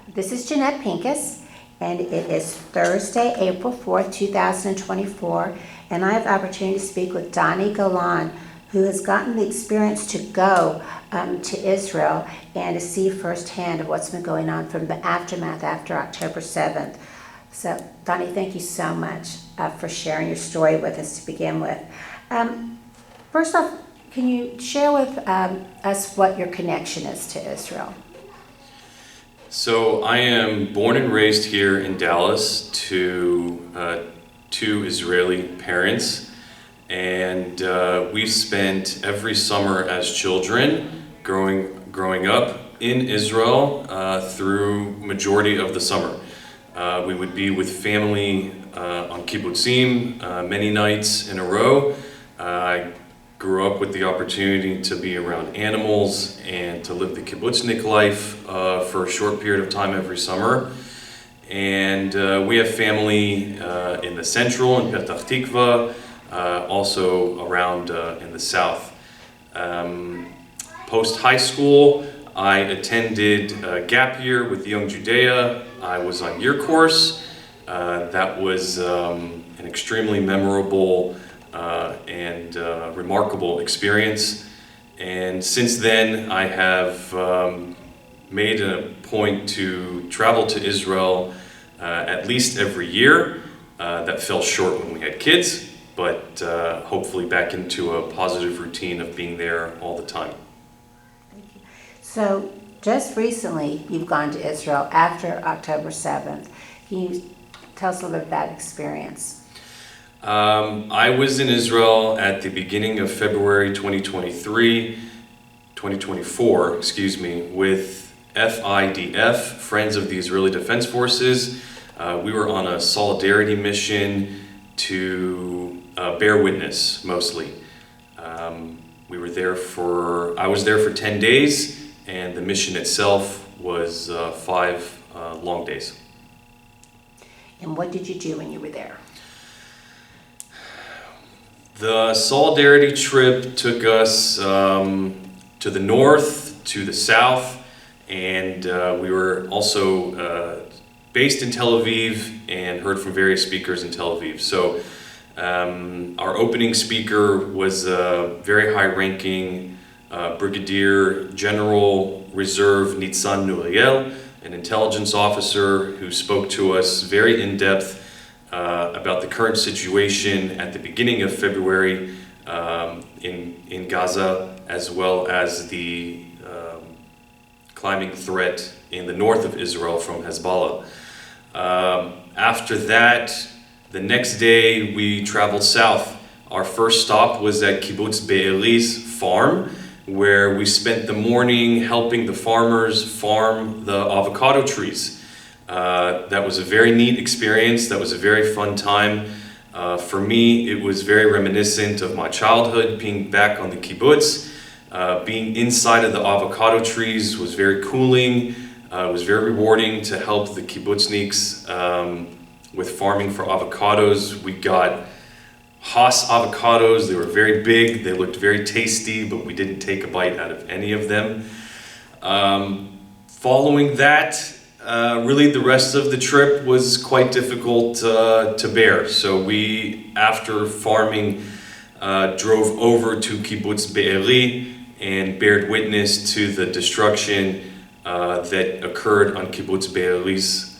This is Jeanette Pincus, and it is Thursday, April 4th, 2024, and I have the opportunity to speak with Dani Golan, who has gotten the experience to go to Israel and to see firsthand of what's been going on from the aftermath after October 7th. So, Dani, thank you so much for sharing your story with us to begin with. First off, can you share with us what your connection is to Israel? So I am born and raised here in Dallas to two Israeli parents, and we've spent every summer as children growing up in Israel through majority of the summer. We would be with family on kibbutzim many nights in a row. I grew up with the opportunity to be around animals and to live the kibbutznik life for a short period of time every summer. And we have family in the central, in Petach Tikva, also around in the south. Post-high school, I attended a gap year with Young Judea. I was on year course. That was an extremely memorable and remarkable experience. And since then, I have made a point to travel to Israel at least every year. That fell short when we had kids, but hopefully back into a positive routine of being there all the time. Thank you. So, just recently, you've gone to Israel after October 7th. Can you tell us a little bit about that experience? I was in Israel at the beginning of February 2024, with FIDF, Friends of the Israeli Defense Forces. We were on a solidarity mission to bear witness, mostly. I was there for 10 days, and the mission itself was 5 long days. And what did you do when you were there? The solidarity trip took us to the north, to the south, and we were also based in Tel Aviv and heard from various speakers in Tel Aviv. So our opening speaker was a very high-ranking Brigadier General Reserve Nitzan Nuriel, an intelligence officer who spoke to us very in-depth about the current situation at the beginning of February in Gaza, as well as the climbing threat in the north of Israel from Hezbollah. After that, the next day we traveled south. Our first stop was at Kibbutz Be'eri's farm, where we spent the morning helping the farmers farm the avocado trees. That was a very neat experience. That was a very fun time. For me, it was very reminiscent of my childhood, being back on the kibbutz. Being inside of the avocado trees was very cooling. It was very rewarding to help the kibbutzniks with farming for avocados. We got Haas avocados. They were very big. They looked very tasty, but we didn't take a bite out of any of them. Following that, really the rest of the trip was quite difficult to bear. So we, after farming, drove over to Kibbutz Be'eri and bared witness to the destruction that occurred on Kibbutz Be'eri's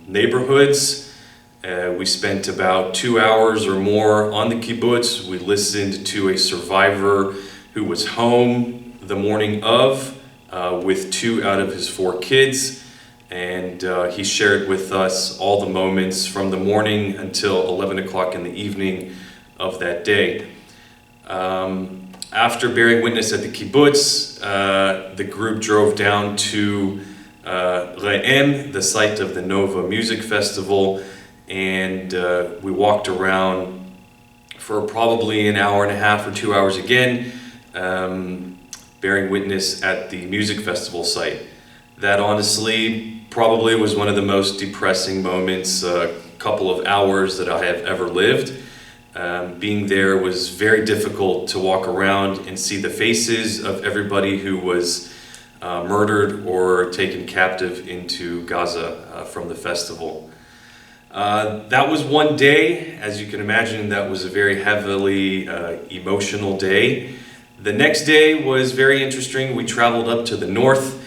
neighborhoods. We spent about 2 hours or more on the kibbutz. We listened to a survivor who was home the morning of with 2 out of his 4 kids, and he shared with us all the moments from the morning until 11 o'clock in the evening of that day. After bearing witness at the kibbutz, the group drove down to Re'em, the site of the Nova Music Festival, and we walked around for probably an hour and a half or 2 hours again, bearing witness at the music festival site. That honestly probably was one of the most depressing moments, a couple of hours that I have ever lived. Being there was very difficult to walk around and see the faces of everybody who was murdered or taken captive into Gaza from the festival. That was one day. As you can imagine, that was a very heavily emotional day. The next day was very interesting. We traveled up to the north.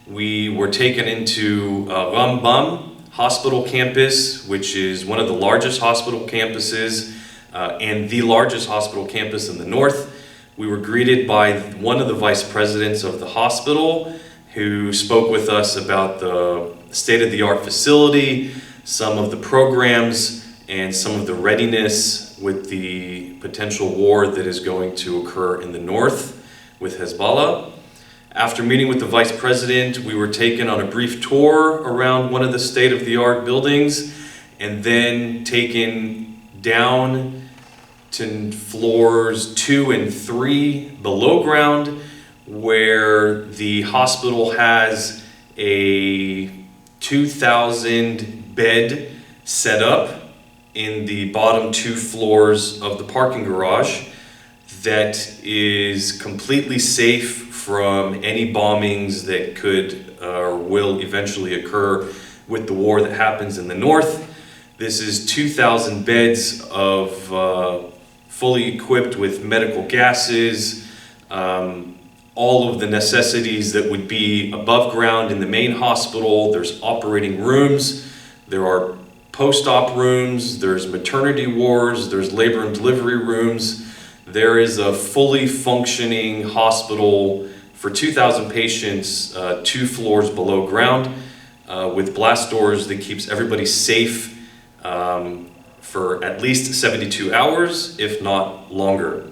We were taken into Rambam Hospital Campus, which is one of the largest hospital campuses and the largest hospital campus in the north. We were greeted by one of the vice presidents of the hospital who spoke with us about the state-of-the-art facility, some of the programs, and some of the readiness with the potential war that is going to occur in the north with Hezbollah. After meeting with the vice president, we were taken on a brief tour around one of the state-of-the-art buildings and then taken down to floors 2 and 3 below ground, where the hospital has a 2,000 bed set up in the bottom 2 floors of the parking garage that is completely safe from any bombings that could or will eventually occur with the war that happens in the north. This is 2,000 beds of fully equipped with medical gases, all of the necessities that would be above ground in the main hospital. There's operating rooms, there are post-op rooms, there's maternity wards, there's labor and delivery rooms. There is a fully functioning hospital for 2,000 patients, 2 floors below ground, with blast doors that keeps everybody safe for at least 72 hours, if not longer.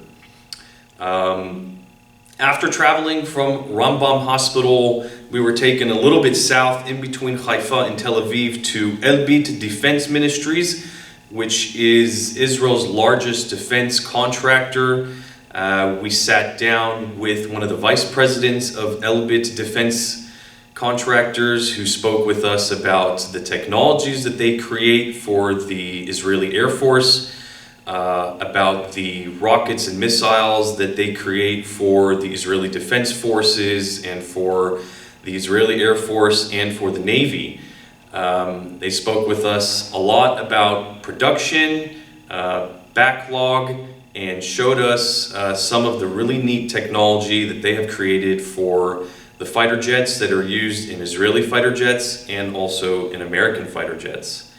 After traveling from Rambam Hospital, we were taken a little bit south in between Haifa and Tel Aviv to Elbit Defense Ministries, which is Israel's largest defense contractor. We sat down with one of the vice presidents of Elbit Defense Contractors, who spoke with us about the technologies that they create for the Israeli Air Force, about the rockets and missiles that they create for the Israeli Defense Forces and for the Israeli Air Force and for the Navy. They spoke with us a lot about production, backlog, and showed us some of the really neat technology that they have created for the fighter jets that are used in Israeli fighter jets and also in American fighter jets.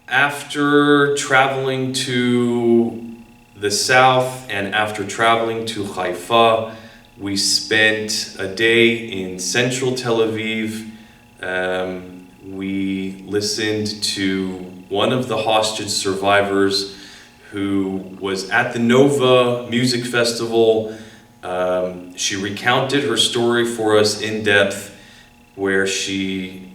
After traveling to the south and after traveling to Haifa, we spent a day in central Tel Aviv. We listened to one of the hostage survivors who was at the Nova Music Festival. She recounted her story for us in depth, where she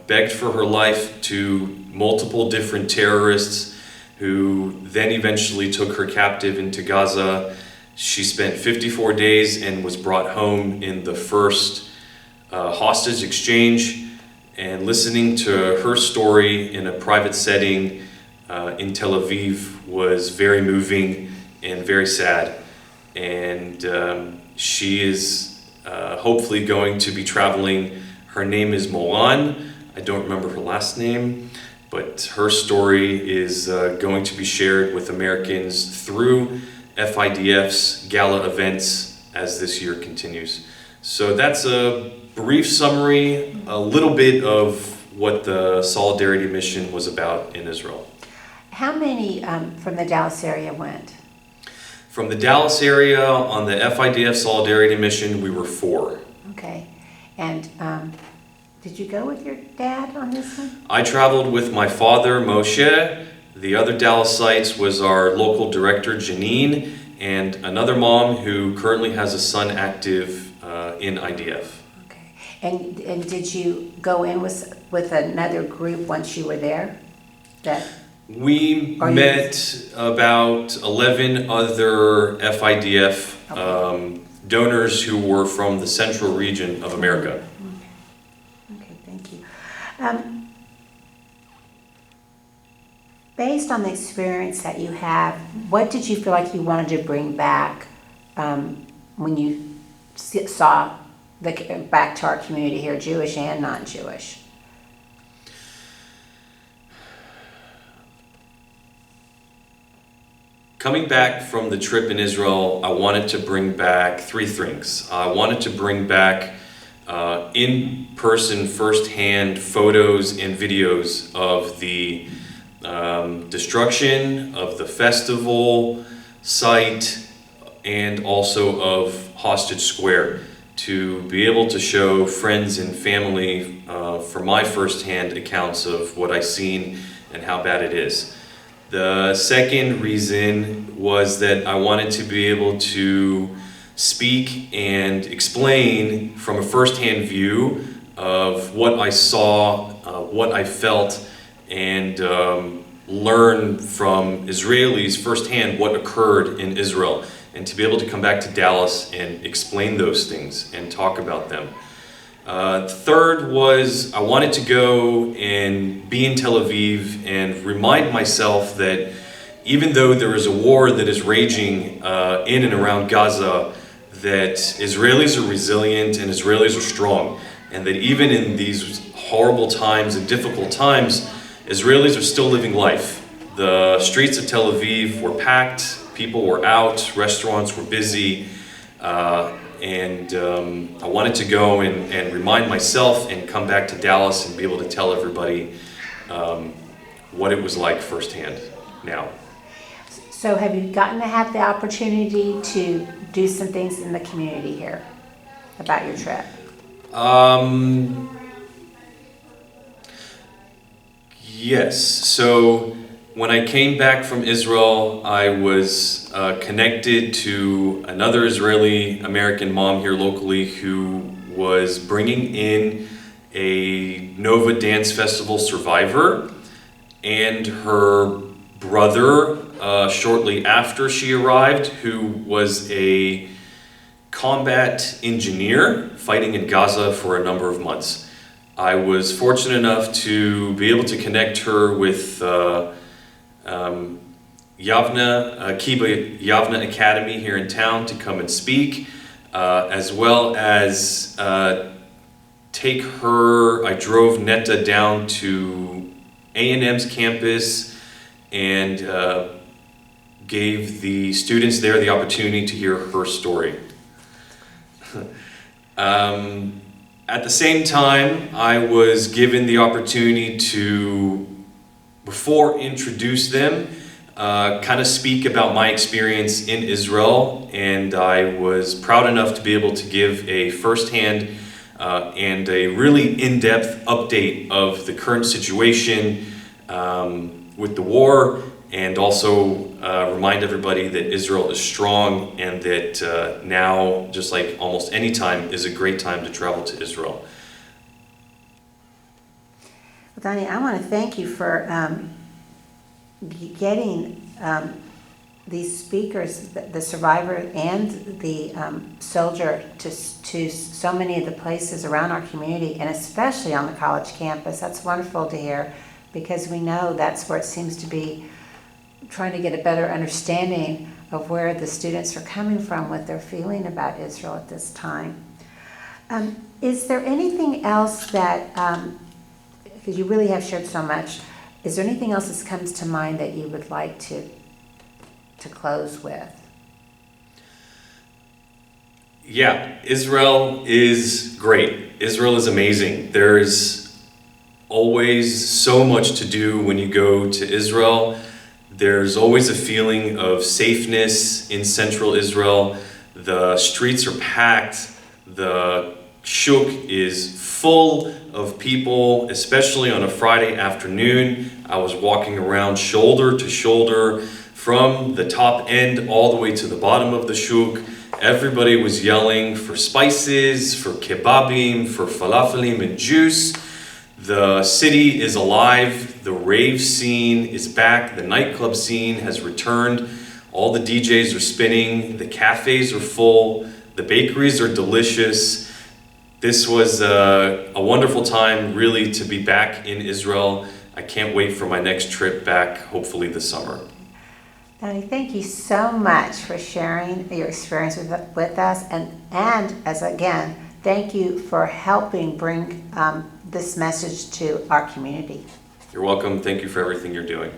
begged for her life to multiple different terrorists who then eventually took her captive into Gaza. She spent 54 days and was brought home in the first hostage exchange. And listening to her story in a private setting in Tel Aviv was very moving and very sad. And she is hopefully going to be traveling. Her name is Molan. I don't remember her last name, but her story is going to be shared with Americans through FIDF's gala events as this year continues. So that's a brief summary, a little bit of what the Solidarity Mission was about in Israel. How many from the Dallas area went? From the Dallas area on the FIDF Solidarity Mission, we were 4. Okay. And did you go with your dad on this one? I traveled with my father, Moshe. The other Dallas sites was our local director, Jeanette, and another mom who currently has a son active in IDF. Okay. And did you go in with another group once you were there? We met about 11 other FIDF donors who were from the central region of America. Okay, thank you. Based on the experience that you have, what did you feel like you wanted to bring back when you saw back to our community here, Jewish and non-Jewish? Coming back from the trip in Israel, I wanted to bring back three things. I wanted to bring back in-person, first-hand photos and videos of the destruction of the festival site and also of Hostage Square, to be able to show friends and family from my first-hand accounts of what I've seen and how bad it is. The second reason was that I wanted to be able to speak and explain from a first-hand view of what I saw, what I felt, and learn from Israelis firsthand what occurred in Israel, and to be able to come back to Dallas and explain those things and talk about them. Third was I wanted to go and be in Tel Aviv and remind myself that even though there is a war that is raging in and around Gaza, that Israelis are resilient and Israelis are strong, and that even in these horrible times and difficult times, Israelis are still living life. The streets of Tel Aviv were packed, people were out, restaurants were busy, and I wanted to go and remind myself and come back to Dallas and be able to tell everybody what it was like firsthand now. So have you gotten to have the opportunity to do some things in the community here about your trip? Yes. So when I came back from Israel, I was connected to another Israeli American mom here locally who was bringing in a Nova Dance Festival survivor and her brother shortly after she arrived, who was a combat engineer fighting in Gaza for a number of months. I was fortunate enough to be able to connect her with Yavna, Kiba Yavna Academy here in town to come and speak, as well as take her. I drove Netta down to A&M's campus and gave the students there the opportunity to hear her story. At the same time, I was given the opportunity to, before introduce them, kind of speak about my experience in Israel, and I was proud enough to be able to give a firsthand and a really in-depth update of the current situation with the war, and also remind everybody that Israel is strong and that now, just like almost any time, is a great time to travel to Israel. Well, Dani, I want to thank you for getting these speakers, the survivor and the soldier, to so many of the places around our community, and especially on the college campus. That's wonderful to hear, because we know that's where it seems to be trying to get a better understanding of where the students are coming from, what they're feeling about Israel at this time. Is there anything else that, because you really have shared so much, is there anything else that comes to mind that you would like to close with? Yeah, Israel is great. Israel is amazing. There's always so much to do when you go to Israel. There's always a feeling of safeness in central Israel. The streets are packed. The shuk is full of people, especially on a Friday afternoon. I was walking around shoulder to shoulder from the top end all the way to the bottom of the shuk. Everybody was yelling for spices, for kebabim, for falafelim and juice. The city is alive. The rave scene is back. The nightclub scene has returned. All the DJs are spinning. The cafes are full. The bakeries are delicious. This was a wonderful time, really, to be back in Israel. I can't wait for my next trip back, hopefully this summer. Dani, thank you so much for sharing your experience with us, and as again, thank you for helping bring this message to our community. You're welcome. Thank you for everything you're doing.